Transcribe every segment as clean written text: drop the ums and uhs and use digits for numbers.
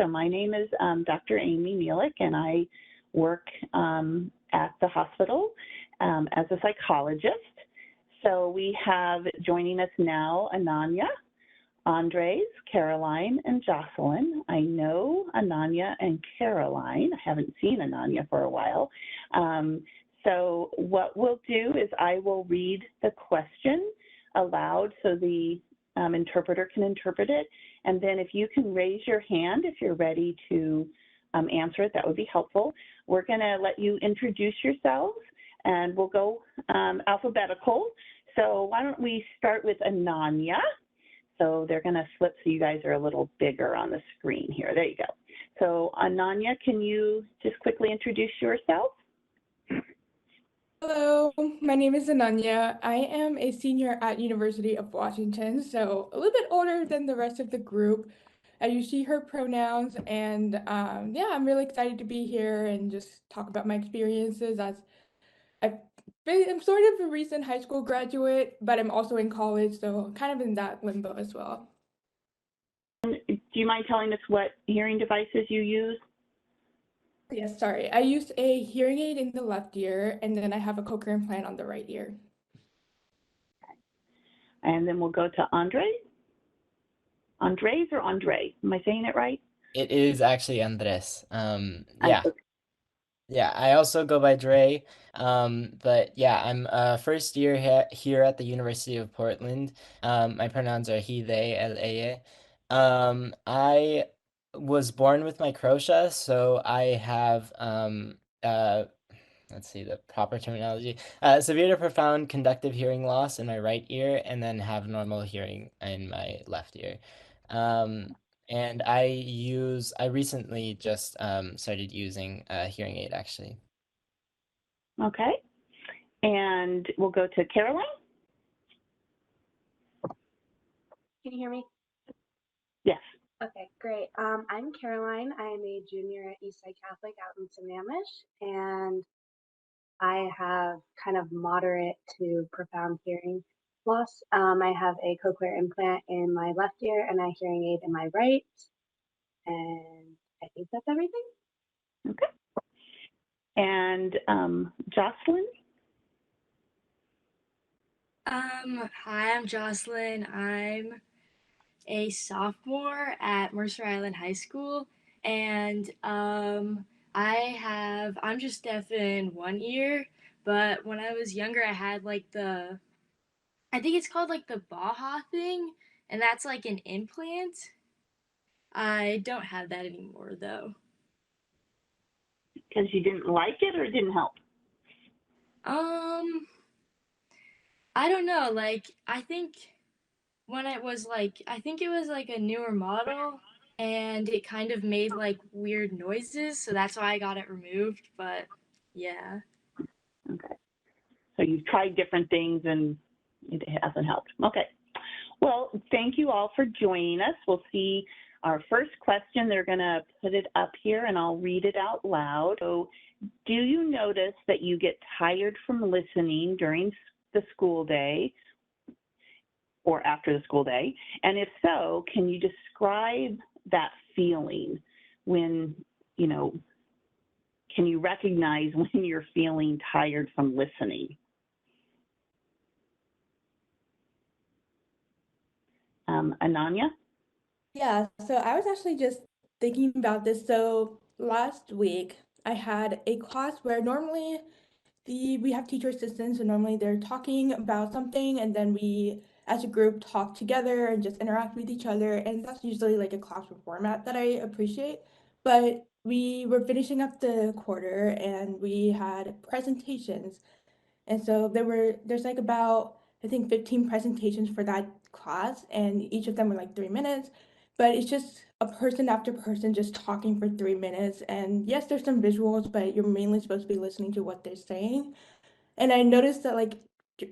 So my name is Dr. Amy Mielek, and I work at the hospital as a psychologist. So we have joining us now Ananya, Andres, Caroline, and Jocelyn. I know Ananya and Caroline. I haven't seen Ananya for a while. So what we'll do is I will read the question aloud so the interpreter can interpret it. And then if you can raise your hand if you're ready to answer it, that would be helpful. We're going to let you introduce yourselves, and we'll go alphabetical. So why don't we start with Ananya? So they're going to flip so you guys are a little bigger on the screen here. There you go. So Ananya, can you just quickly introduce yourself? Hello, my name is Ananya. I am a senior at University of Washington, so a little bit older than the rest of the group. I use she, her pronouns, and yeah, I'm really excited to be here and just talk about my experiences as I'm sort of a recent high school graduate, but I'm also in college, so kind of in that limbo as well. Do you mind telling us what hearing devices you use? Yes, sorry. I use a hearing aid in the left ear, and then I have a cochlear implant on the right ear. And then we'll go to Andre. Andres or Andre? Am I saying it right? It is actually Andres. Yeah, I also go by Dre. But yeah, I'm first year here at the University of Portland. My pronouns are he, they, él, ella. I was born with microtia, so I have let's see the proper terminology. Severe to profound conductive hearing loss in my right ear, and then have normal hearing in my left ear. And I recently just started using a hearing aid actually. Okay. And we'll go to Caroline. Can you hear me? Yes. Okay, great. I'm Caroline. I am a junior at Eastside Catholic out in Sammamish, and I have kind of moderate to profound hearing loss. I have a cochlear implant in my left ear and a hearing aid in my right, and I think that's everything. Okay. And Jocelyn? Hi, I'm Jocelyn. I'm a sophomore at Mercer Island High School, and I'm just deaf in one ear, but when I was younger, I had like I think it's called like the Baja thing, and that's like an implant. I don't have that anymore though. Because you didn't like it or it didn't help? I don't know, like I think it was like a newer model, and it kind of made like weird noises, so that's why I got it removed, but yeah. Okay. So you've tried different things and it hasn't helped. Okay. Well, thank you all for joining us. We'll see our first question. They're going to put it up here and I'll read it out loud. So, do you notice that you get tired from listening during the school day or after the school day? And if so, can you describe that feeling when, can you recognize when you're feeling tired from listening? Ananya? Yeah, so I was actually just thinking about this. So last week I had a class where normally we have teacher assistants, and normally they're talking about something, and then we as a group talk together and just interact with each other, and that's usually like a classroom format that I appreciate. But we were finishing up the quarter and we had presentations, and so there's like about, I think, 15 presentations for that class, and each of them were like 3 minutes. But it's just a person after person just talking for 3 minutes. And yes, there's some visuals, but you're mainly supposed to be listening to what they're saying. And I noticed that like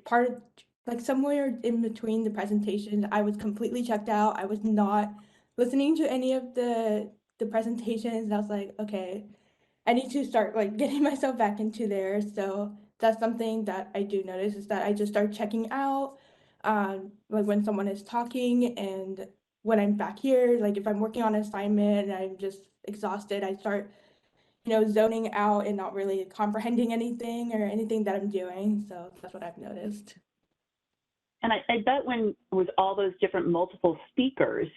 part of like somewhere in between the presentation, I was completely checked out. I was not listening to any of the presentations. And I was like, okay, I need to start like getting myself back into there. So that's something that I do notice, is that I just start checking out like when someone is talking, and when I'm back here, like if I'm working on an assignment and I'm just exhausted, I start, zoning out and not really comprehending anything or anything that I'm doing. So that's what I've noticed. And I bet when with all those different multiple speakers,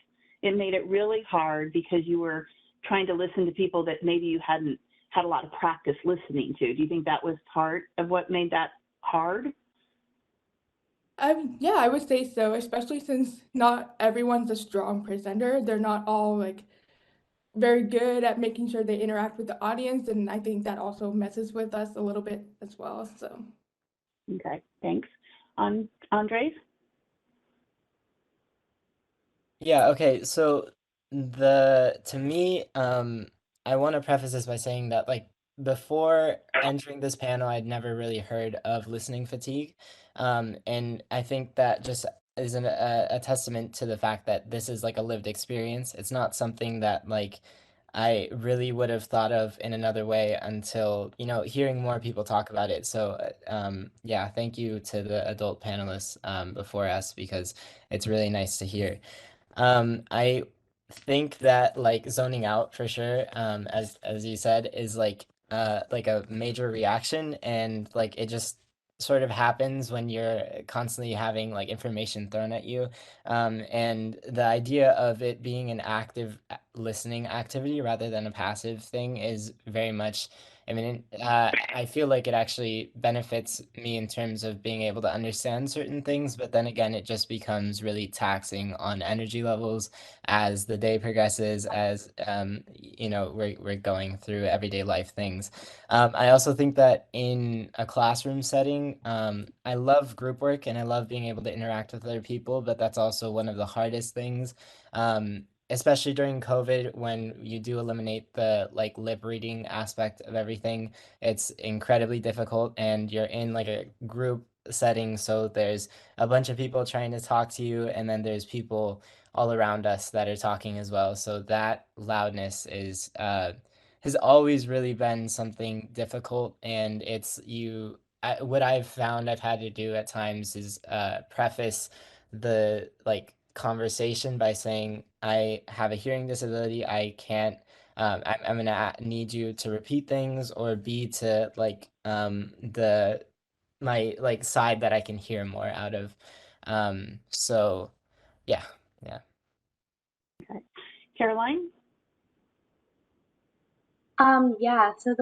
it made it really hard because you were trying to listen to people that maybe you hadn't had a lot of practice listening to. Do you think that was part of what made that hard? Yeah, I would say so, especially since not everyone's a strong presenter. They're not all like very good at making sure they interact with the audience, and I think that also messes with us a little bit as well. So, Okay, thanks. Andres? Yeah, okay. So to me, I want to preface this by saying that like before entering this panel, I'd never really heard of listening fatigue. And I think that just is a testament to the fact that this is like a lived experience. It's not something that like I really would have thought of in another way until, hearing more people talk about it. So, yeah, thank you to the adult panelists before us because it's really nice to hear. I think that like zoning out for sure, as you said, is like a major reaction, and like it just sort of happens when you're constantly having like information thrown at you. And the idea of it being an active listening activity rather than a passive thing is very much, I mean, I feel like it actually benefits me in terms of being able to understand certain things, but then again, it just becomes really taxing on energy levels as the day progresses, as we're going through everyday life things. I also think that in a classroom setting, I love group work and I love being able to interact with other people, but that's also one of the hardest things. Especially during COVID, when you do eliminate the like lip reading aspect of everything, it's incredibly difficult, and you're in like a group setting, so there's a bunch of people trying to talk to you, and then there's people all around us that are talking as well. So that loudness is has always really been something difficult, and what I've found I've had to do at times is preface the like conversation by saying I have a hearing disability. I can't. I'm gonna need you to repeat things or be to like the my like side that I can hear more out of. So yeah, yeah. Okay. Caroline? Yeah, so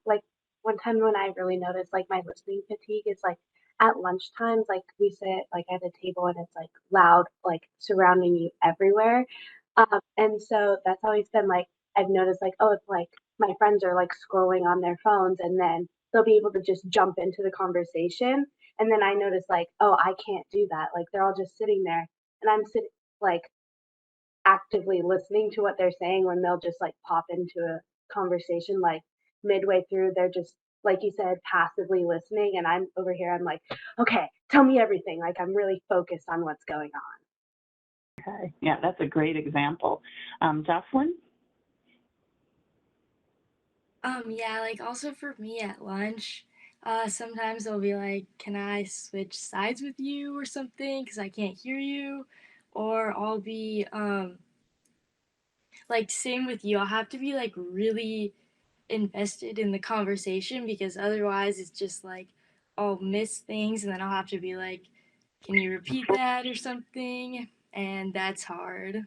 like one time when I really noticed like my listening fatigue is like at lunchtimes, like we sit like at a table and it's like loud, like surrounding you everywhere. And so that's always been like I've noticed like, oh, it's like my friends are like scrolling on their phones and then they'll be able to just jump into the conversation. And then I notice like, oh, I can't do that. Like they're all just sitting there and I'm sitting like actively listening to what they're saying when they'll just like pop into a conversation like midway through they're just like you said passively listening and I'm over here I'm like okay tell me everything like I'm really focused on what's going on. Okay, yeah, that's a great example. Jocelyn? Yeah, like also for me at lunch, sometimes they'll be like, "Can I switch sides with you or something? Because I can't hear you," or I'll be like same with you. I'll have to be like really invested in the conversation because otherwise it's just like I'll miss things and then I'll have to be like, "Can you repeat that or something?" And that's hard.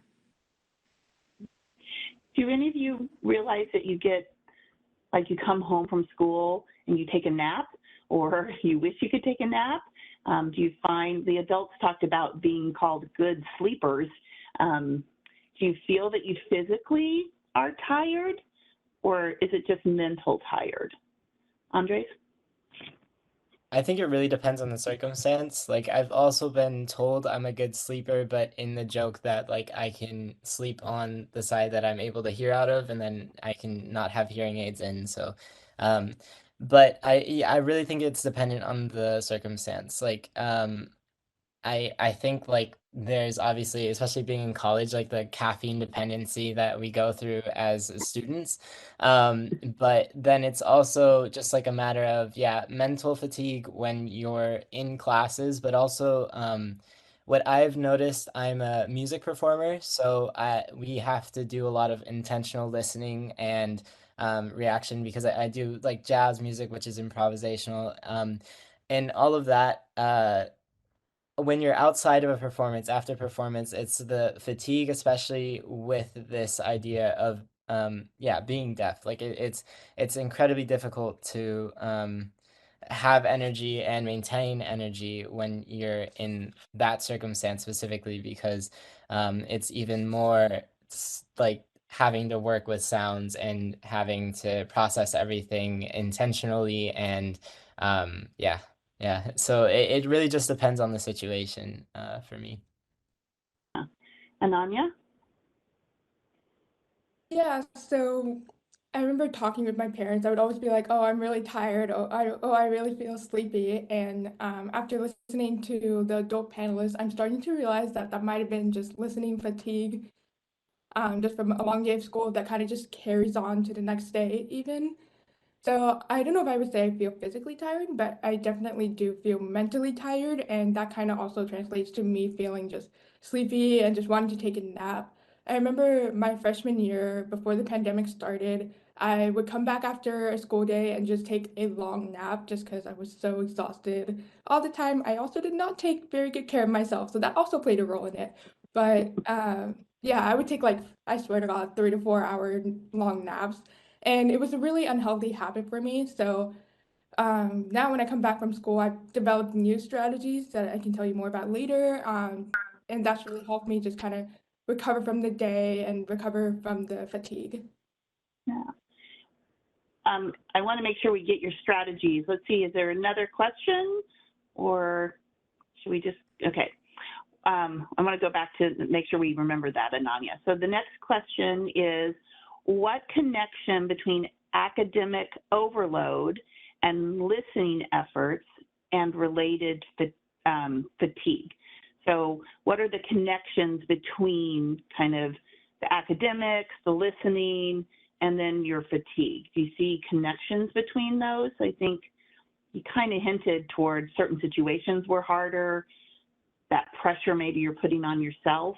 Do any of you realize that you get, like you come home from school and you take a nap, or you wish you could take a nap? Do you find the adults talked about being called good sleepers? Do you feel that you physically are tired, or is it just mental tired? Andres? I think it really depends on the circumstance. Like I've also been told I'm a good sleeper, but in the joke that like I can sleep on the side that I'm able to hear out of, and then I can not have hearing aids in. So, um, but yeah, I really think it's dependent on the circumstance. Like, I think like there's obviously, especially being in college, like the caffeine dependency that we go through as students. But then it's also just like a matter of, yeah, mental fatigue when you're in classes, but also what I've noticed, I'm a music performer, so we have to do a lot of intentional listening and reaction because I do like jazz music, which is improvisational, and all of that. When you're outside of a performance, after performance, it's the fatigue, especially with this idea of yeah, being deaf. Like it's incredibly difficult to have energy and maintain energy when you're in that circumstance specifically because it's even more like having to work with sounds and having to process everything intentionally and yeah. Yeah, so it really just depends on the situation for me. Ananya? Yeah, so I remember talking with my parents. I would always be like, "Oh, I'm really tired. I really feel sleepy." And after listening to the adult panelists, I'm starting to realize that that might have been just listening fatigue, just from a long day of school that kind of just carries on to the next day, even. So I don't know if I would say I feel physically tired, but I definitely do feel mentally tired, and that kind of also translates to me feeling just sleepy and just wanting to take a nap. I remember my freshman year before the pandemic started, I would come back after a school day and just take a long nap just because I was so exhausted all the time. I also did not take very good care of myself, so that also played a role in it. But yeah, I would take like, I swear to God, 3 to 4 hour long naps. And it was a really unhealthy habit for me. So now when I come back from school, I've developed new strategies that I can tell you more about later. And that's really helped me just kind of recover from the day and recover from the fatigue. Yeah. I want to make sure we get your strategies. Let's see, is there another question or should we just, okay. I want to go back to make sure we remember that, Ananya. So the next question is, what connection between academic overload and listening efforts and related fatigue? So what are the connections between kind of the academics, the listening, and then your fatigue? Do you see connections between those? I think you kind of hinted towards certain situations were harder, that pressure maybe you're putting on yourself,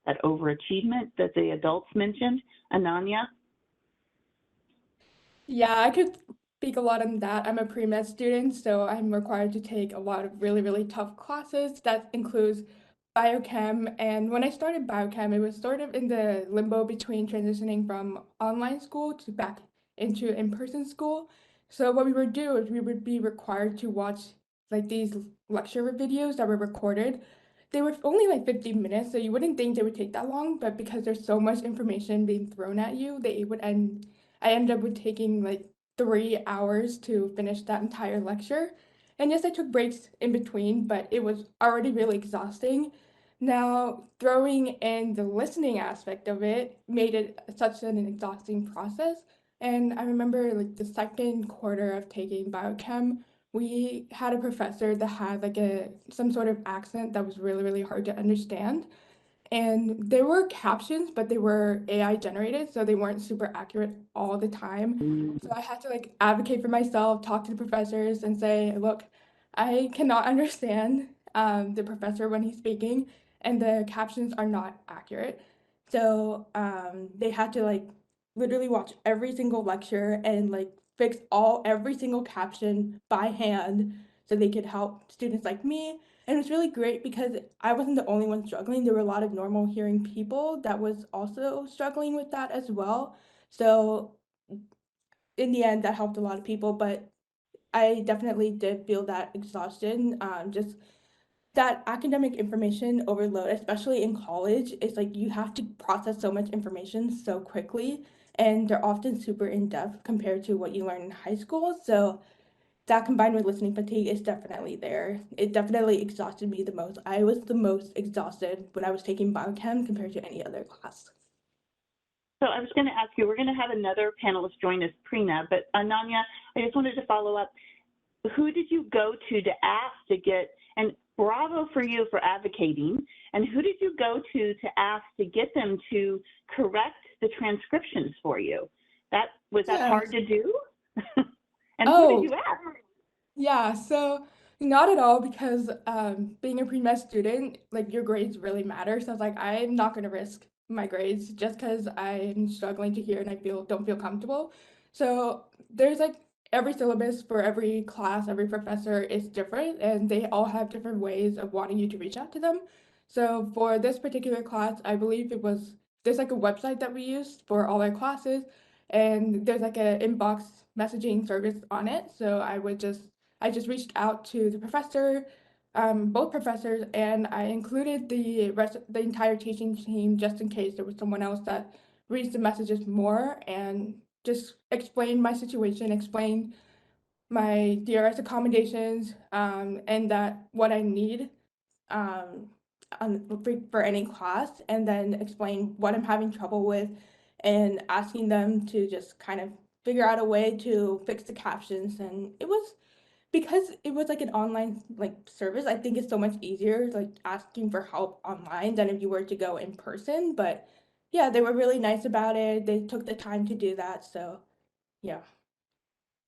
that overachievement that the adults mentioned. Ananya? Yeah, I could speak a lot on that. I'm a pre-med student, so I'm required to take a lot of really, really tough classes. That includes biochem. And when I started biochem, it was sort of in the limbo between transitioning from online school to back into in-person school. So what we would do is we would be required to watch like these lecture videos that were recorded. They were only like 15 minutes, so you wouldn't think they would take that long, but because there's so much information being thrown at you, they would end I ended up with taking like 3 hours to finish that entire lecture. And yes, I took breaks in between, but it was already really exhausting. Now, throwing in the listening aspect of it made it such an exhausting process. And I remember like the second quarter of taking biochem, we had a professor that had like some sort of accent that was really, really hard to understand. And there were captions, but they were AI generated, so they weren't super accurate all the time. So I had to like advocate for myself, talk to the professors, and say, look, I cannot understand the professor when he's speaking, and the captions are not accurate. So they had to like literally watch every single lecture and like fix every single caption by hand so they could help students like me. And it was really great because I wasn't the only one struggling. There were a lot of normal hearing people that was also struggling with that as well. So in the end, that helped a lot of people, but I definitely did feel that exhaustion. Just that academic information overload, especially in college, is like you have to process so much information so quickly, and they're often super in depth compared to what you learn in high school. So that combined with listening fatigue is definitely there. It definitely exhausted me the most. I was the most exhausted when I was taking biochem compared to any other class. So I was going to ask you, we're going to have another panelist join us, Prina, but Ananya, I just wanted to follow up. Who did you go to ask to get, and bravo for you for advocating, and who did you go to ask to get them to correct the transcriptions for you? Was that hard to do? And who did you ask? Yeah, so Not at all, because being a pre-med student, like your grades really matter. So I was like, I'm not gonna risk my grades just because I'm struggling to hear and I don't feel comfortable. So there's like every syllabus for every class, every professor is different, and they all have different ways of wanting you to reach out to them. So for this particular class, I believe there's like a website that we used for all our classes, and there's like an inbox messaging service on it. So I just reached out to the professor, both professors, and I included the entire teaching team just in case there was someone else that reads the messages more, and just explain my situation, explain my DRS accommodations, and that what I need um, for any class, and then explain what I'm having trouble with, and asking them to just kind of figure out a way to fix the captions. And it was because it was like an online like service. I think it's so much easier like asking for help online than if you were to go in person. But yeah, they were really nice about it. They took the time to do that. So yeah.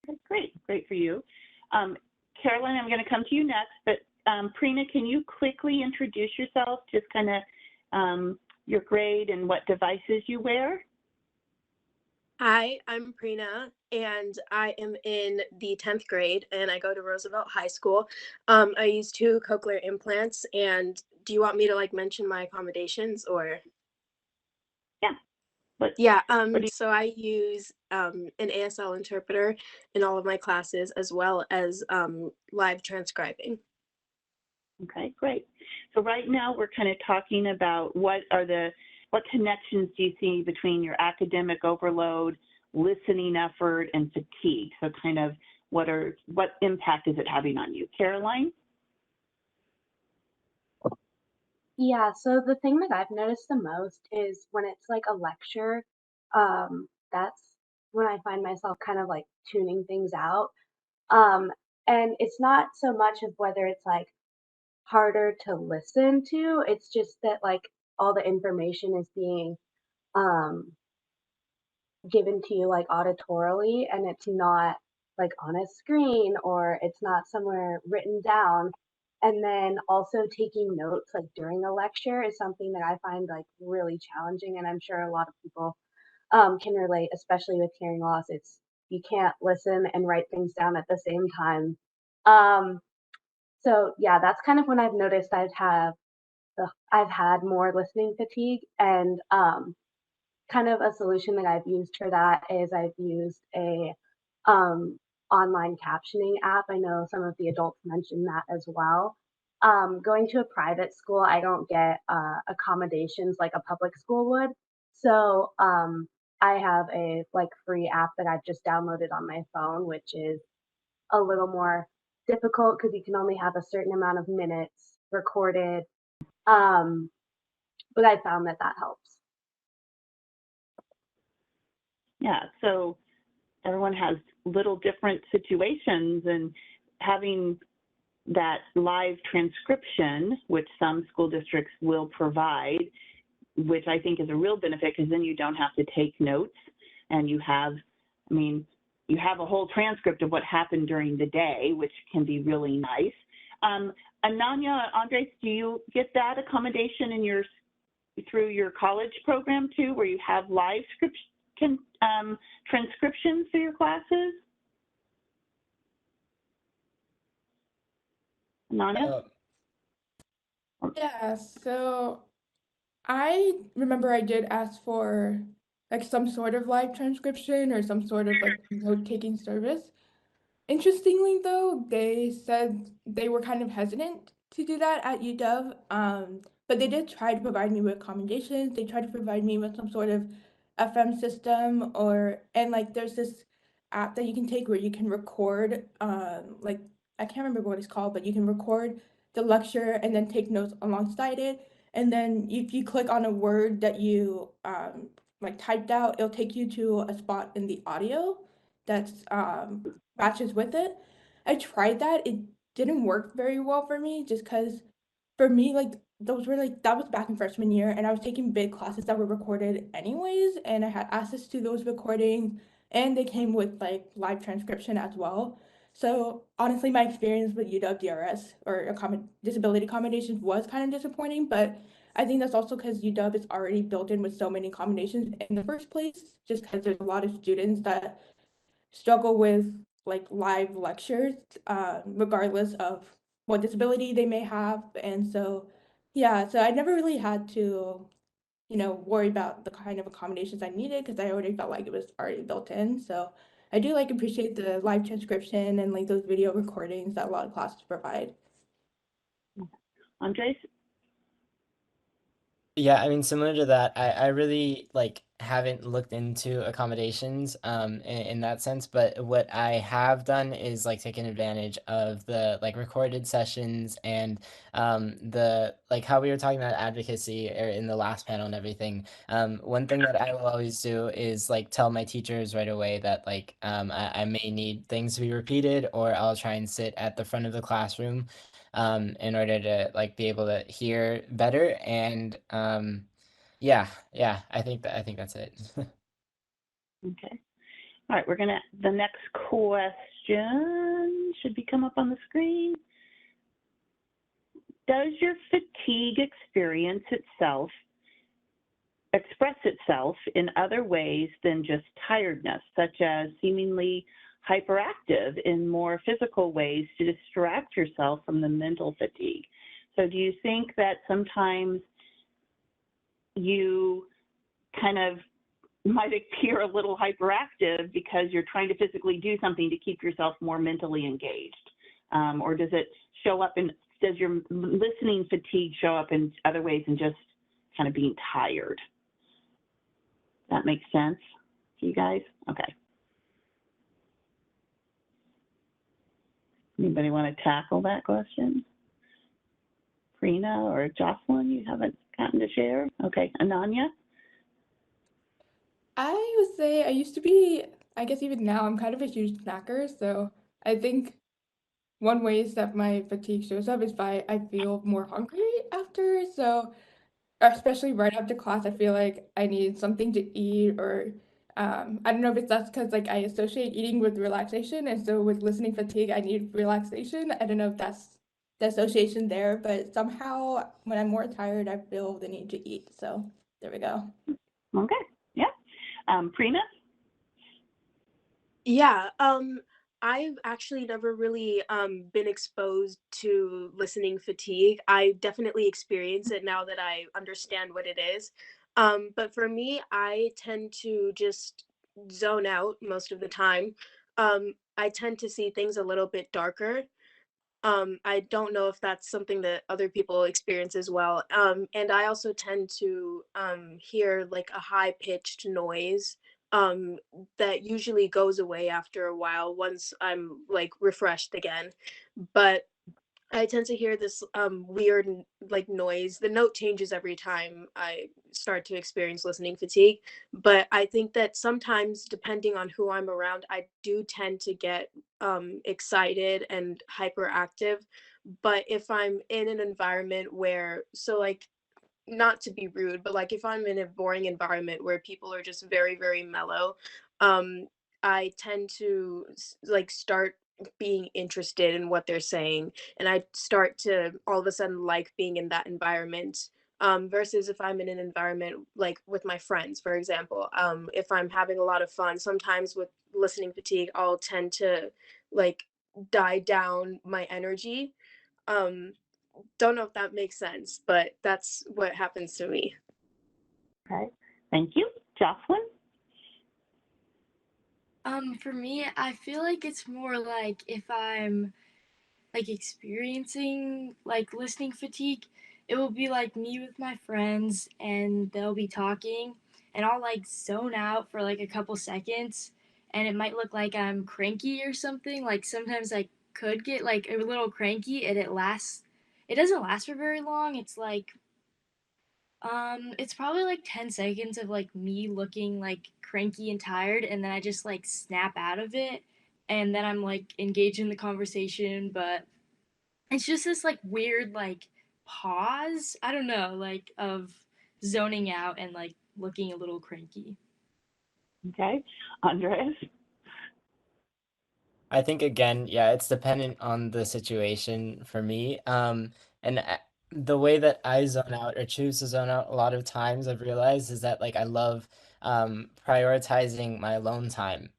Okay, great for you. Caroline, I'm going to come to you next, but Prina, can you quickly introduce yourself, just kind of your grade and what devices you wear? Hi, I'm Prina, and I am in the 10th grade, and I go to Roosevelt High School. I use 2 cochlear implants, and do you want me to like mention my accommodations or? Yeah. Yeah, what do you, so I use an ASL interpreter in all of my classes, as well as live transcribing. okay, great. So right now we're kind of talking about what connections do you see between your academic overload, listening effort, and fatigue? So kind of what impact is it having on you? Caroline? Yeah, so the thing that I've noticed the most is when it's like a lecture, that's when I find myself kind of like tuning things out. Um, and it's not so much of whether it's like harder to listen to, it's just that like all the information is being um given to you like auditorily, and it's not like on a screen or it's not somewhere written down. And then also taking notes like during a lecture is something that I find like really challenging, and I'm sure a lot of people can relate, especially with hearing loss. It's you can't listen and write things down at the same time. um so yeah, that's kind of when I've noticed I've had more listening fatigue. And kind of a solution that I've used for that is I've used a um, online captioning app. I know some of the adults mentioned that as well. Going to a private school, I don't get accommodations like a public school would. So I have a like free app that I've just downloaded on my phone, which is a little more difficult because you can only have a certain amount of minutes recorded. Um, but I found that that helps. Yeah, so everyone has little different situations, and having that live transcription, which some school districts will provide, which I think is a real benefit, because then you don't have to take notes, and you have a whole transcript of what happened during the day, which can be really nice. Ananya, Andres, do you get that accommodation through your college program too, where you have live transcriptions for your classes? Ananya? Yeah, so I remember I did ask for like some sort of live transcription or some sort of like note-taking service. Interestingly, though, they said they were kind of hesitant to do that at UW, but they did try to provide me with accommodations. They tried to provide me with some sort of FM system, and like there's this app that you can take where you can record, like I can't remember what it's called, but you can record the lecture and then take notes alongside it. And then if you click on a word that you like typed out, it'll take you to a spot in the audio that's matches with it. I tried that. It didn't work very well for me just because for me, like those were like that was back in freshman year and I was taking big classes that were recorded anyways, and I had access to those recordings and they came with like live transcription as well. So honestly, my experience with UW DRS or disability accommodations was kind of disappointing, but I think that's also because UW is already built in with so many accommodations in the first place, just because there's a lot of students that struggle with like live lectures, regardless of what disability they may have. And so, yeah, so I never really had to, worry about the kind of accommodations I needed because I already felt like it was already built in. So I do like appreciate the live transcription and like those video recordings that a lot of classes provide. Andres? Yeah, I mean, similar to that, I really like haven't looked into accommodations in that sense, but what I have done is like taken advantage of the like recorded sessions and the like how we were talking about advocacy in the last panel and everything. One thing that I will always do is like tell my teachers right away that like I may need things to be repeated, or I'll try and sit at the front of the classroom in order to like be able to hear better. And yeah, I think that's it. Okay. All right, the next question should be come up on the screen. Does your fatigue experience itself express itself in other ways than just tiredness, such as seemingly hyperactive in more physical ways to distract yourself from the mental fatigue? So do you think that sometimes you kind of might appear a little hyperactive because you're trying to physically do something to keep yourself more mentally engaged? Or does it show up does your listening fatigue show up in other ways than just kind of being tired? That makes sense to you guys? Okay. Anybody want to tackle that question? Prina or Jocelyn, you haven't gotten to share? Okay, Ananya? I would say I used to be, I guess even now, I'm kind of a huge snacker. So I think one ways that my fatigue shows up is by I feel more hungry after. So especially right after class, I feel like I need something to eat, or I don't know if that's because like I associate eating with relaxation, and so with listening fatigue, I need relaxation. I don't know if that's the association there, but somehow when I'm more tired, I feel the need to eat. So there we go. Okay, yeah. Prina? Yeah, I've actually never really been exposed to listening fatigue. I definitely experience it now that I understand what it is. But for me, I tend to just zone out most of the time. I tend to see things a little bit darker. I don't know if that's something that other people experience as well. And I also tend to hear like a high pitched noise um, that usually goes away after a while once I'm like refreshed again. But I tend to hear this weird like noise. The note changes every time I start to experience listening fatigue. But I think that sometimes, depending on who I'm around, I do tend to get excited and hyperactive. But if I'm in an environment where, so like, not to be rude, but like if I'm in a boring environment where people are just very, very mellow, um, I tend to like start being interested in what they're saying, and I start to all of a sudden like being in that environment. Versus if I'm in an environment like with my friends, for example, if I'm having a lot of fun, sometimes with listening fatigue, I'll tend to like die down my energy. Um, don't know if that makes sense, but that's what happens to me. Okay, thank you. Jocelyn? For me, I feel like it's more like if I'm like experiencing like listening fatigue, it will be like me with my friends and they'll be talking and I'll like zone out for like a couple seconds and it might look like I'm cranky or something. Like sometimes I could get like a little cranky and it doesn't last for very long. It's probably like 10 seconds of like me looking like cranky and tired and then I just like snap out of it and then I'm like engaged in the conversation, but it's just this like weird like pause. I don't know, like of zoning out and like looking a little cranky. Okay, Andres? I think again, yeah, it's dependent on the situation for me. And the way that I zone out or choose to zone out a lot of times I've realized is that like I love prioritizing my alone time.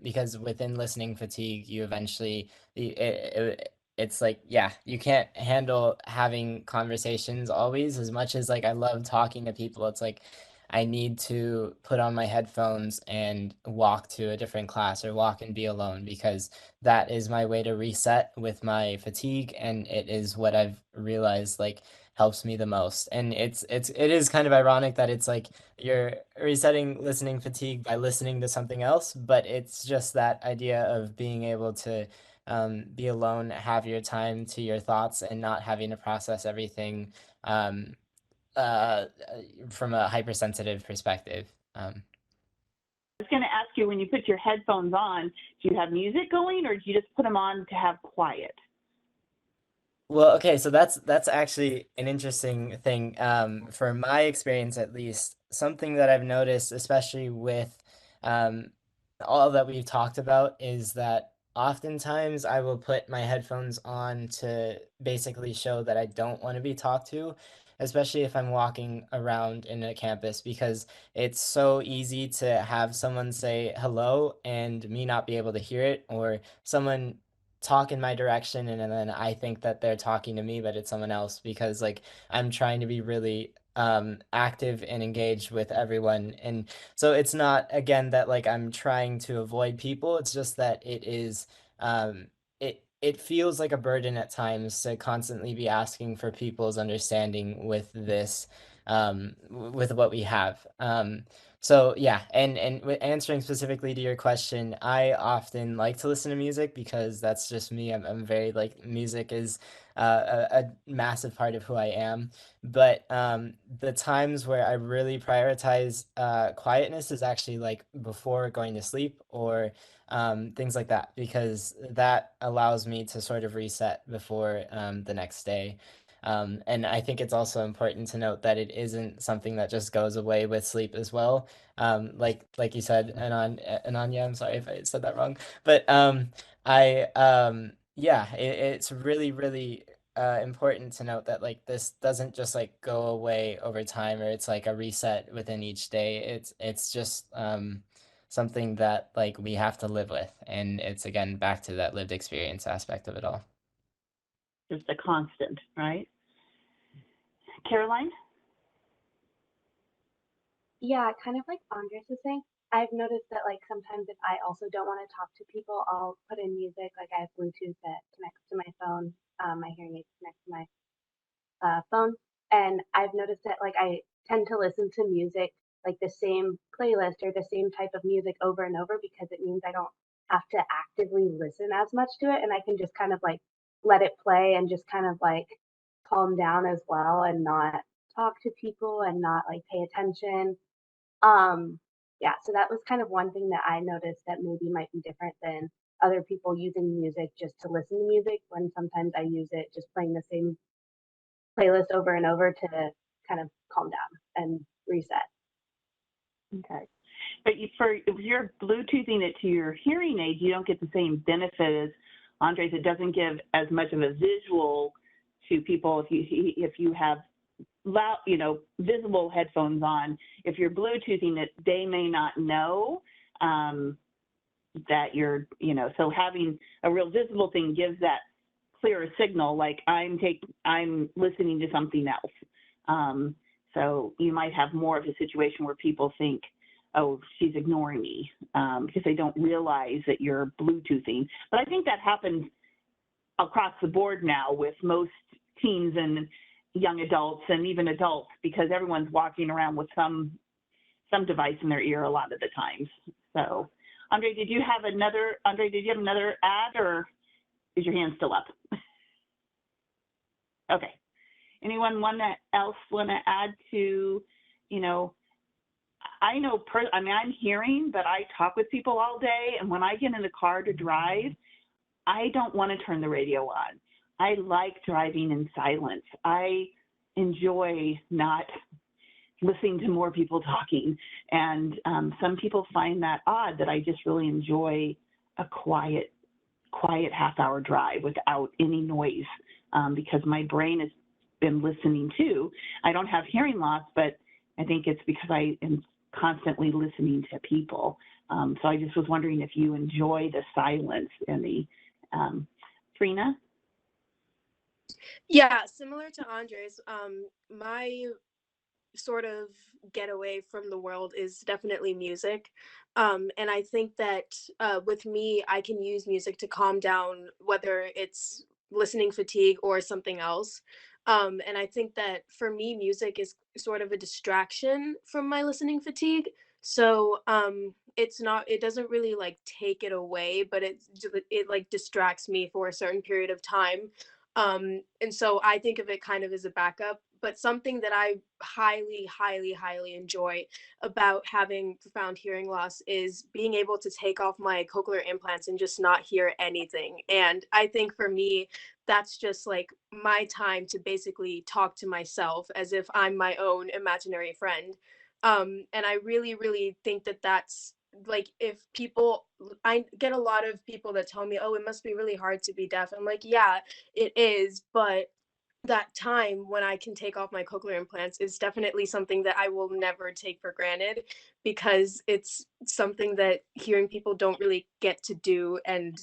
Because within listening fatigue, you eventually it's like yeah, you can't handle having conversations always as much as like I love talking to people. It's like I need to put on my headphones and walk to a different class or walk and be alone because that is my way to reset with my fatigue, and it is what I've realized like helps me the most. And it is kind of ironic that it's like you're resetting listening fatigue by listening to something else, but it's just that idea of being able to be alone, have your time to your thoughts, and not having to process everything um, uh, from a hypersensitive perspective. I was going to ask you, when you put your headphones on, do you have music going or do you just put them on to have quiet? Well, okay, so that's actually an interesting thing. For my experience, at least, something that I've noticed, especially with um, all that we've talked about, is that oftentimes I will put my headphones on to basically show that I don't want to be talked to, especially if I'm walking around in a campus, because it's so easy to have someone say hello and me not be able to hear it, or someone talk in my direction and then I think that they're talking to me, but it's someone else because like I'm trying to be really active and engaged with everyone. And so it's not again that like I'm trying to avoid people. It's just that it is it feels like a burden at times to constantly be asking for people's understanding with this with what we have. So yeah, and answering specifically to your question, I often like to listen to music because that's just me. I'm very like music is a massive part of who I am. But the times where I really prioritize quietness is actually like before going to sleep or things like that, because that allows me to sort of reset before the next day. And I think it's also important to note that it isn't something that just goes away with sleep as well. Like you said, Ananya, I'm sorry if I said that wrong, but I yeah, it's really really important to note that like this doesn't just like go away over time, or it's like a reset within each day. It's just something that like we have to live with, and it's again back to that lived experience aspect of it all. Just a constant, right? Caroline? Yeah, kind of like Andres was saying, I've noticed that like sometimes if I also don't want to talk to people, I'll put in music. Like I have Bluetooth that connects to my phone. My hearing aids connect to my phone, and I've noticed that like I tend to listen to music like the same playlist or the same type of music over and over because it means I don't have to actively listen as much to it, and I can just kind of like let it play and just kind of like calm down as well and not talk to people and not like pay attention. um, yeah, so that was kind of one thing that I noticed that maybe might be different than other people using music just to listen to music, when sometimes I use it just playing the same playlist over and over to kind of calm down and reset. Okay. But if you're Bluetoothing it to your hearing aid, you don't get the same benefit as Andres. It doesn't give as much of a visual to people if you have loud, visible headphones on. If you're Bluetoothing it, they may not know that you're, so having a real visible thing gives that clearer signal, like I'm listening to something else. So you might have more of a situation where people think, oh, she's ignoring me, because they don't realize that you're Bluetoothing. But I think that happens across the board now with most teens and young adults and even adults, because everyone's walking around with some device in their ear a lot of the times. So, Andre, did you have another ad, or is your hand still up? Okay. Anyone else want to add to, I know, I'm hearing, but I talk with people all day, and when I get in the car to drive, I don't want to turn the radio on. I like driving in silence. I enjoy not listening to more people talking. And some people find that odd, that I just really enjoy a quiet quiet half-hour drive without any noise, because my brain has been listening too. I don't have hearing loss, but I think it's because I am constantly listening to people. So I just was wondering if you enjoy the silence and the, Trina? Yeah, similar to Andres, my sort of getaway from the world is definitely music. And I think that with me, I can use music to calm down, whether it's listening fatigue or something else. And I think that for me, music is sort of a distraction from my listening fatigue. So it's not, it doesn't really like take it away, but it like distracts me for a certain period of time. And so I think of it kind of as a backup, but something that I highly, highly, highly enjoy about having profound hearing loss is being able to take off my cochlear implants and just not hear anything. And I think for me, that's just like my time to basically talk to myself as if I'm my own imaginary friend. And I really, really think that that's like if people, I get a lot of people that tell me, oh, it must be really hard to be deaf. I'm like, yeah, it is, but that time when I can take off my cochlear implants is definitely something that I will never take for granted because it's something that hearing people don't really get to do, and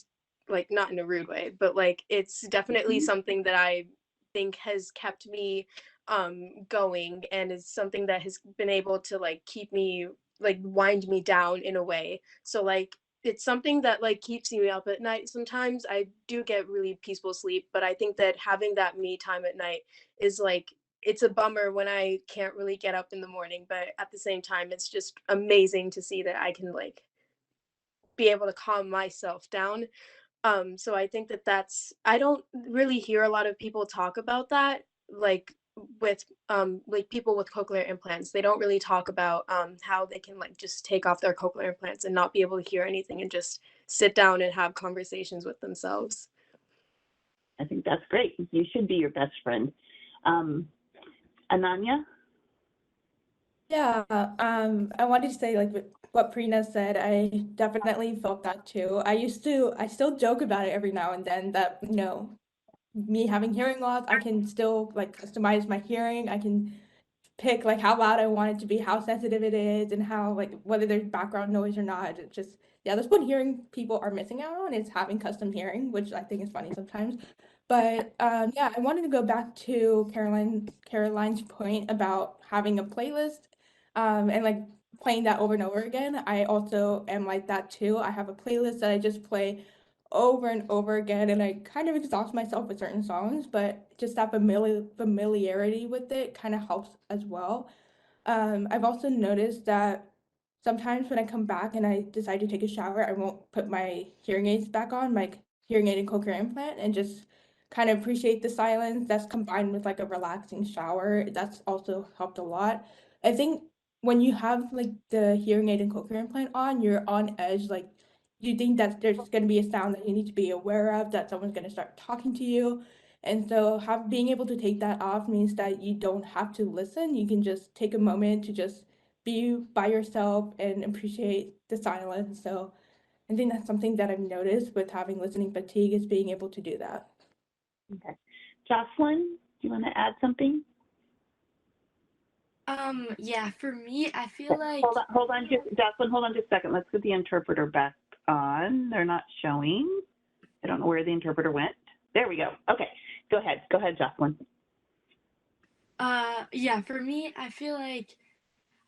like not in a rude way, but like it's definitely something that I think has kept me going, and is something that has been able to like keep me, like wind me down in a way. So like it's something that like keeps me up at night. Sometimes I do get really peaceful sleep, but I think that having that me time at night is like, it's a bummer when I can't really get up in the morning, but at the same time it's just amazing to see that I can like be able to calm myself down. So I think that that's, I don't really hear a lot of people talk about that, like with like people with cochlear implants. They don't really talk about how they can like just take off their cochlear implants and not be able to hear anything and just sit down and have conversations with themselves. I think that's great. You should be your best friend. Ananya? Yeah, I wanted to say like what Prina said, I definitely felt that too. I still joke about it every now and then that, me having hearing loss, I can still like customize my hearing. I can pick like how loud I want it to be, how sensitive it is, and how like whether there's background noise or not. It's just, yeah, that's what hearing people are missing out on, is having custom hearing, which I think is funny sometimes. But yeah, I wanted to go back to Caroline's point about having a playlist, and like playing that over and over again. I also am like that too. I have a playlist that I just play over and over again, and I kind of exhaust myself with certain songs, but just that familiarity with it kind of helps as well. I've also noticed that sometimes when I come back and I decide to take a shower, I won't put my hearing aids back on, my hearing aid and cochlear implant, and just kind of appreciate the silence that's combined with like a relaxing shower. That's also helped a lot. I think when you have like the hearing aid and cochlear implant on, you're on edge. Like you think that there's going to be a sound that you need to be aware of, that someone's going to start talking to you. And so being able to take that off means that you don't have to listen. You can just take a moment to just be by yourself and appreciate the silence. So I think that's something that I've noticed with having listening fatigue, is being able to do that. Okay. Jocelyn, do you want to add something? Yeah, for me, I feel like Hold on, Jocelyn, hold on just a second. Let's get the interpreter back on. They're not showing. I don't know where the interpreter went. There we go. Okay, go ahead, Jocelyn. yeah, for me, I feel like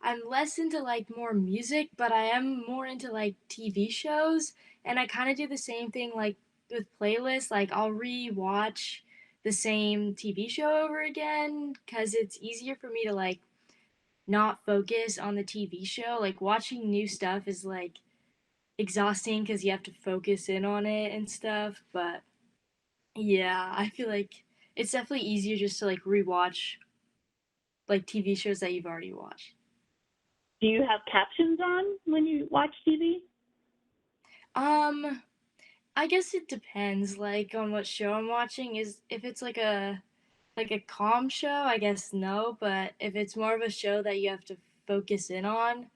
I'm less into like more music, but I am more into like TV shows, and I kind of do the same thing like with playlists. Like I'll re-watch the same TV show over again because it's easier for me to like not focus on the TV show. Like watching new stuff is like exhausting because you have to focus in on it and stuff. But yeah, I feel like it's definitely easier just to like rewatch like TV shows that you've already watched. Do you have captions on when you watch TV? Um, I guess it depends like on what show I'm watching. Is if it's like a calm show, I guess no, but if it's more of a show that you have to focus in on,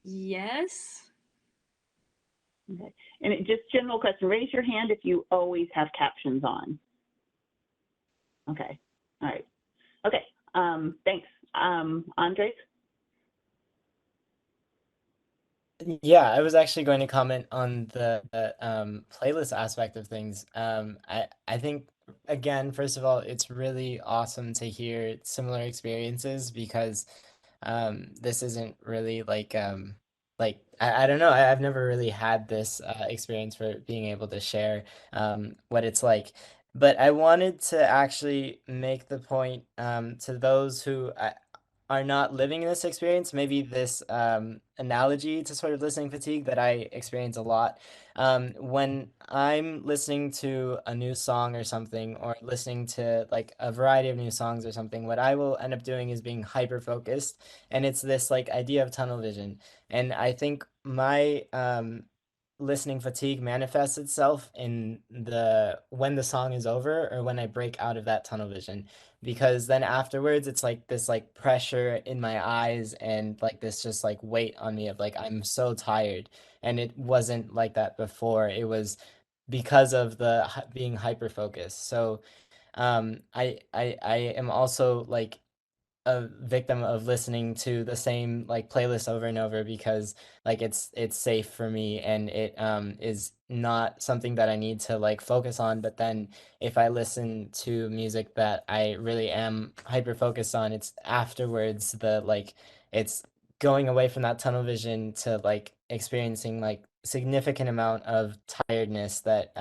yes. Okay. And just general question, raise your hand if you always have captions on. Okay. All right. Okay. Thanks. Andres? Yeah, I was actually going to comment on the playlist aspect of things. I think again, first of all, it's really awesome to hear similar experiences because this isn't really like I don't know. I've never really had this experience for being able to share what it's like. But I wanted to actually make the point to those who are not living in this experience, maybe this analogy to sort of listening fatigue that I experience a lot. When I'm listening to a new song or something, or listening to like a variety of new songs or something, what I will end up doing is being hyper focused. And it's this like idea of tunnel vision. And I think my listening fatigue manifests itself in the when the song is over or when I break out of that tunnel vision, because then afterwards it's like this like pressure in my eyes and like this just like weight on me of like I'm so tired. And it wasn't like that before. It was because of the being hyper focused. So I am also like a victim of listening to the same like playlist over and over because like it's safe for me, and it is not something that I need to like focus on. But then if I listen to music that I really am hyper focused on, it's afterwards the like it's going away from that tunnel vision to like experiencing like significant amount of tiredness that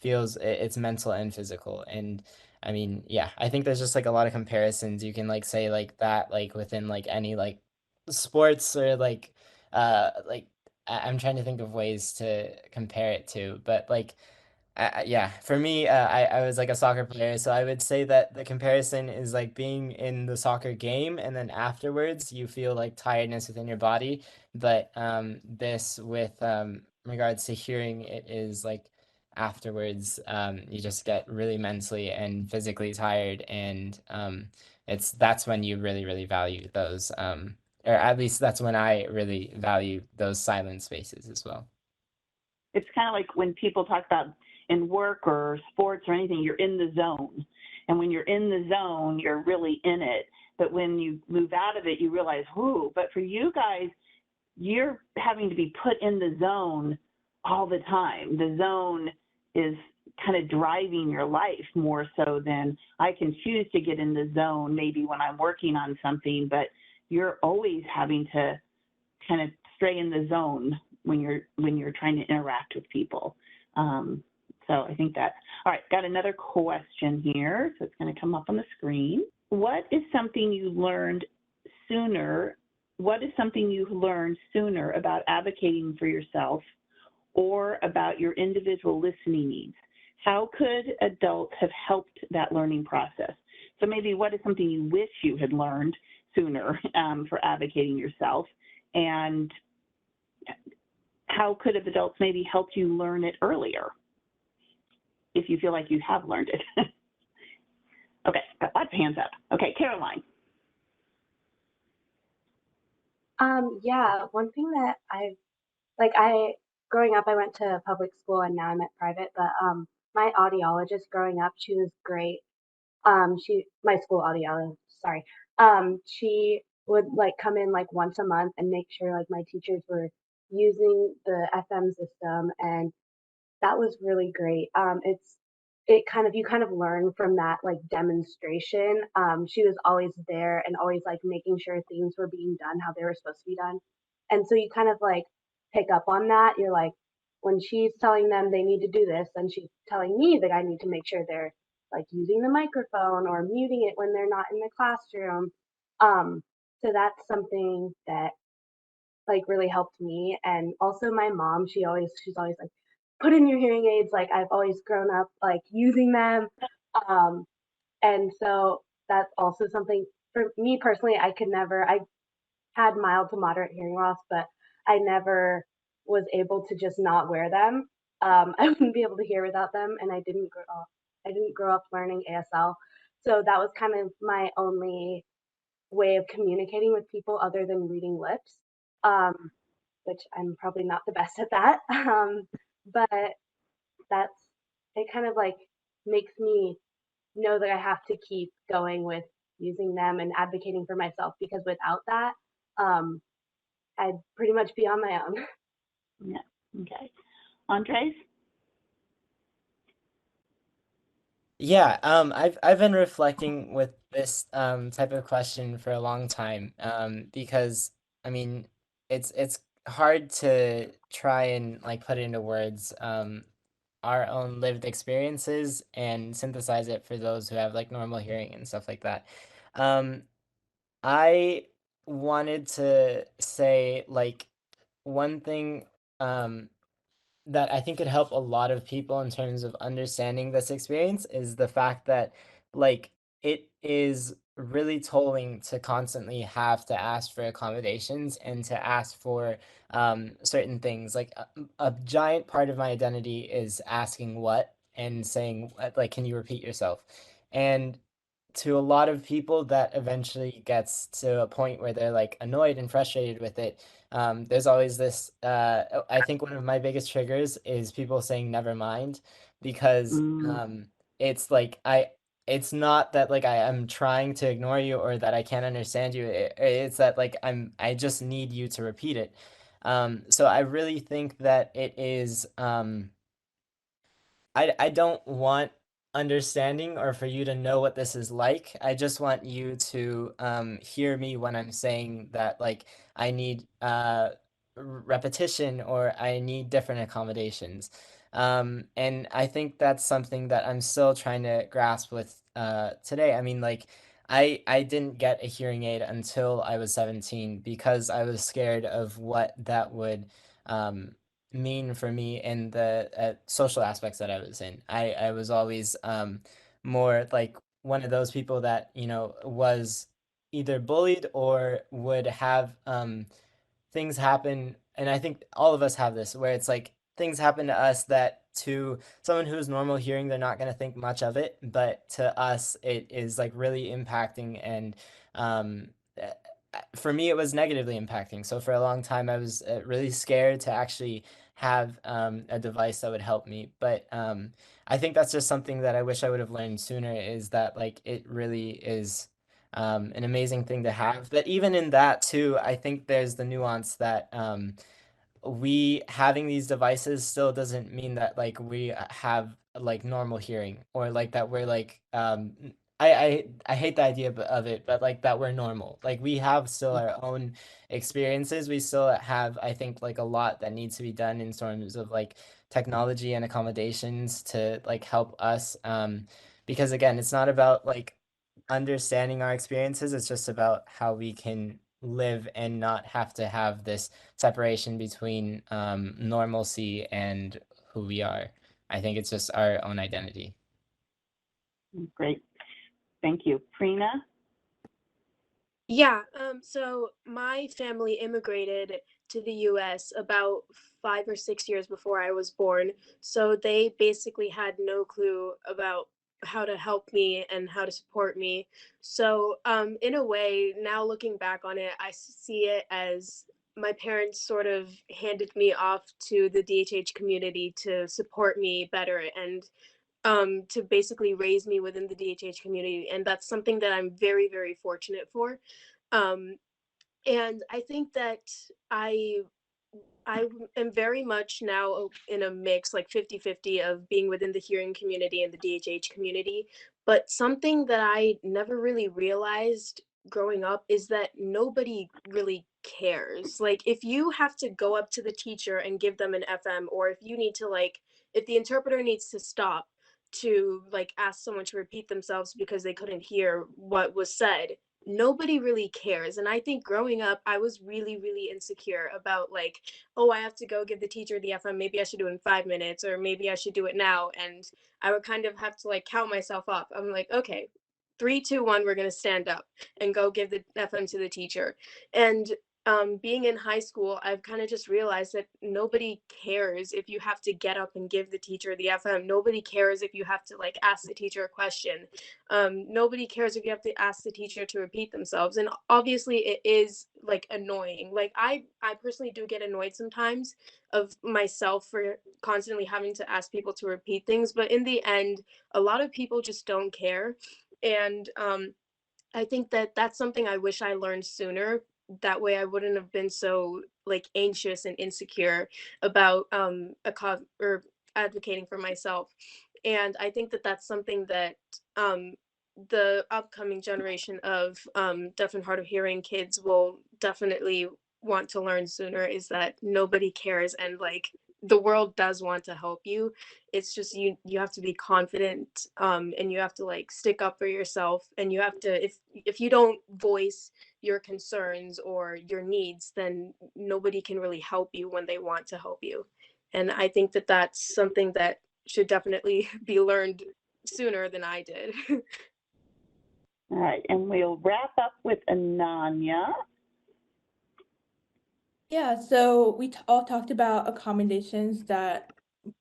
feels it's mental and physical. And I mean, yeah, I think there's just like a lot of comparisons you can like say like that, like within like any like sports or like I'm trying to think of ways to compare it to, but like yeah, for me, I was like a soccer player, so I would say that the comparison is like being in the soccer game, and then afterwards you feel like tiredness within your body. But this with regards to hearing, it is like afterwards, you just get really mentally and physically tired, and that's when you really, really value those, or at least that's when I really value those silent spaces as well. It's kind of like when people talk about in work or sports or anything, you're in the zone. And when you're in the zone, you're really in it. But when you move out of it, you realize, whoo. But for you guys, you're having to be put in the zone all the time. The zone is kind of driving your life more so than I can choose to get in the zone maybe when I'm working on something, but you're always having to kind of stay in the zone when you're trying to interact with people. So I think that's all right. Got another question here, so it's going to come up on the screen. What is something you learned sooner? What is something you learned sooner about advocating for yourself or about your individual listening needs? How could adults have helped that learning process? So maybe what is something you wish you had learned sooner for advocating yourself, and how could adults maybe help you learn it earlier if you feel like you have learned it? Okay, got lots of hands up. Okay, Caroline. Yeah, one thing that growing up, I went to public school and now I'm at private, but my audiologist growing up, she was great. My school audiologist, sorry. She would like come in like once a month and make sure like my teachers were using the FM system, and that was really great. You kind of learn from that like demonstration. She was always there and always like making sure things were being done how they were supposed to be done. And so you kind of like pick up on that. You're like, when she's telling them they need to do this, then she's telling me that I need to make sure they're like using the microphone or muting it when they're not in the classroom. Um, so that's something that like really helped me. And also my mom, she's always like, put in your hearing aids. Like I've always grown up like using them. Um, and so that's also something for me personally. I had mild to moderate hearing loss, but I never was able to just not wear them. I wouldn't be able to hear without them, and I didn't grow up learning ASL, so that was kind of my only way of communicating with people other than reading lips. Um, which I'm probably not the best at that. But it kind of like makes me know that I have to keep going with using them and advocating for myself, because without that, I'd pretty much be on my own. Yeah. Okay. Andres? Yeah, I've been reflecting with this type of question for a long time, because I mean it's hard to try and like put into words our own lived experiences and synthesize it for those who have like normal hearing and stuff like that. Um, I wanted to say like one thing um that I think could help a lot of people in terms of understanding this experience is the fact that, like, it is really tolling to constantly have to ask for accommodations and to ask for certain things. Like, a giant part of my identity is asking what and saying, like, can you repeat yourself? And to a lot of people, that eventually gets to a point where they're like annoyed and frustrated with it. There's always this. I think one of my biggest triggers is people saying "never mind," because Mm, it's like I. It's not that like I am trying to ignore you or that I can't understand you. It's that like I just need you to repeat it. So I really think that it is. I don't want understanding or for you to know what this is like. I just want you to hear me when I'm saying that like I need repetition or I need different accommodations. And I think that's something that I'm still trying to grasp with today. I mean, like I didn't get a hearing aid until I was 17 because I was scared of what that would um, mean for me in the social aspects that I was in. I was always more like one of those people that, you know, was either bullied or would have things happen, and I think all of us have this, where it's like things happen to us that to someone who's normal hearing, they're not going to think much of it, but to us, it is like really impacting. And um, uh, for me, it was negatively impacting. So for a long time, I was really scared to actually have a device that would help me. But I think that's just something that I wish I would have learned sooner, is that like it really is an amazing thing to have. But even in that too, I think there's the nuance that we having these devices still doesn't mean that like we have like normal hearing or like that we're like I hate the idea of it, but like that we're normal. Like we have still our own experiences. We still have, I think, like a lot that needs to be done in terms of like technology and accommodations to like help us. Because again, it's not about like understanding our experiences. It's just about how we can live and not have to have this separation between normalcy and who we are. I think it's just our own identity. great. Thank you. Prina? Yeah, so my family immigrated to the US about 5 or 6 years before I was born. So they basically had no clue about how to help me and how to support me. So, in a way, now looking back on it, I see it as my parents sort of handed me off to the DHH community to support me better and to basically raise me within the DHH community. And that's something that I'm very, very fortunate for. Um, and I think that I I am very much now in a mix, like 50-50, of being within the hearing community and the DHH community. But something that I never really realized growing up is that nobody really cares. Like, if you have to go up to the teacher and give them an FM, or if you need to, like, if the interpreter needs to stop to, like, ask someone to repeat themselves because they couldn't hear what was said, nobody really cares. And I think growing up, I was really, really insecure about, like, oh, I have to go give the teacher the FM. Maybe I should do it in 5 minutes, or maybe I should do it now. And I would kind of have to like count myself up. I'm like, okay, 3, 2, 1, we're going to stand up and go give the FM to the teacher. And being in high school, I've kind of just realized that nobody cares if you have to get up and give the teacher the FM. Nobody cares if you have to like ask the teacher a question. Nobody cares if you have to ask the teacher to repeat themselves. And obviously, it is like annoying. Like I personally do get annoyed sometimes of myself for constantly having to ask people to repeat things. But in the end, a lot of people just don't care, and I think that that's something I wish I learned sooner. That way I wouldn't have been so like anxious and insecure about or advocating for myself. And I think that that's something that the upcoming generation of deaf and hard of hearing kids will definitely want to learn sooner, is that nobody cares, and like the world does want to help you. It's just you have to be confident, and you have to like stick up for yourself, and you have to, if you don't voice your concerns or your needs, then nobody can really help you when they want to help you. And I think that that's something that should definitely be learned sooner than I did. All right, and we'll wrap up with Ananya. Yeah, so we all talked about accommodations that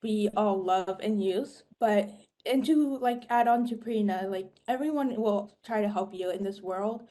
we all love and use, but and to like add on to Prina, like everyone will try to help you in this world,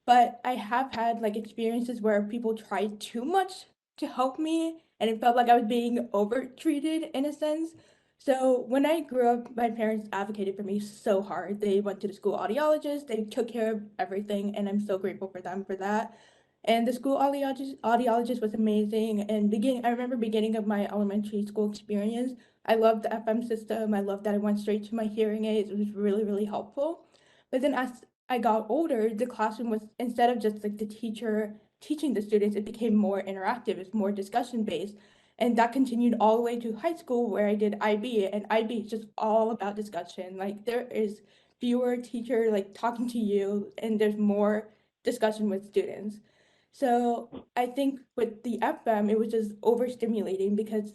but I have had like experiences where people tried too much to help me, and it felt like I was being over-treated in a sense. So when I grew up, my parents advocated for me so hard. They went to the school audiologist, they took care of everything, and I'm so grateful for them for that. And the school audiologist was amazing. And I remember beginning of my elementary school experience, I loved the FM system. I loved that I went straight to my hearing aids. It was really, really helpful. But then as I got older, the classroom was, instead of just like the teacher teaching the students, it became more interactive. It's more discussion based. And that continued all the way to high school where I did IB, and IB is just all about discussion. Like there is fewer teacher like talking to you, and there's more discussion with students. So I think with the FM, it was just overstimulating because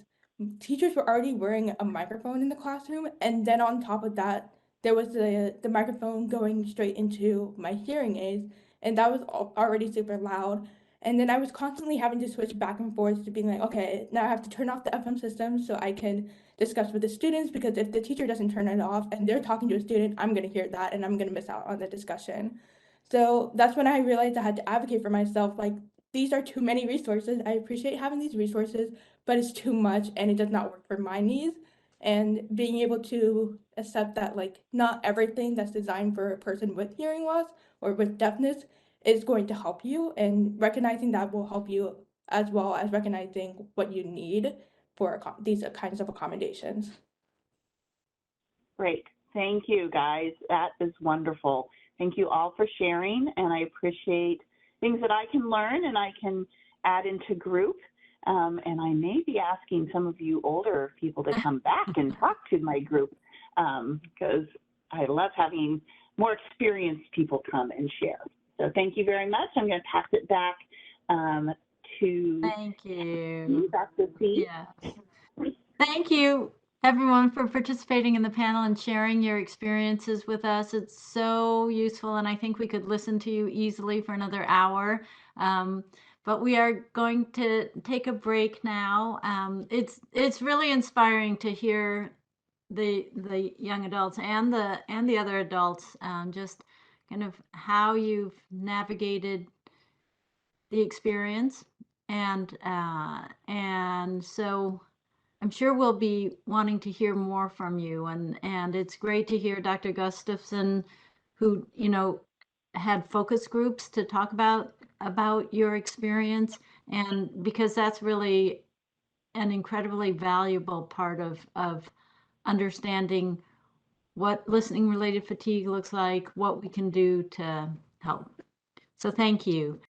teachers were already wearing a microphone in the classroom, and then on top of that, there was the microphone going straight into my hearing aids, and that was already super loud. And then I was constantly having to switch back and forth to being like, okay, now I have to turn off the FM system so I can discuss with the students, because if the teacher doesn't turn it off and they're talking to a student, I'm going to hear that and I'm going to miss out on the discussion. So that's when I realized I had to advocate for myself. Like, these are too many resources. I appreciate having these resources, but it's too much and it does not work for my needs. And being able to accept that, like, not everything that's designed for a person with hearing loss or with deafness is going to help you, and recognizing that will help you as well as recognizing what you need for these kinds of accommodations. Great. Thank you, guys. That is wonderful. Thank you all for sharing, and I appreciate things that I can learn and I can add into group. And I may be asking some of you older people to come back and talk to my group, because I love having more experienced people come and share. So thank you very much. I'm going to pass it back to Thank you. Dr. C. Yes. Thank you, everyone, for participating in the panel and sharing your experiences with us. It's so useful, and I think we could listen to you easily for another hour. But we are going to take a break now. It's really inspiring to hear the young adults and the other adults, just kind of how you've navigated the experience, and so I'm sure we'll be wanting to hear more from you, and it's great to hear Dr. Gustafson, who had focus groups to talk about your experience, and because that's really an incredibly valuable part of understanding what listening related fatigue looks like, what we can do to help. So thank you.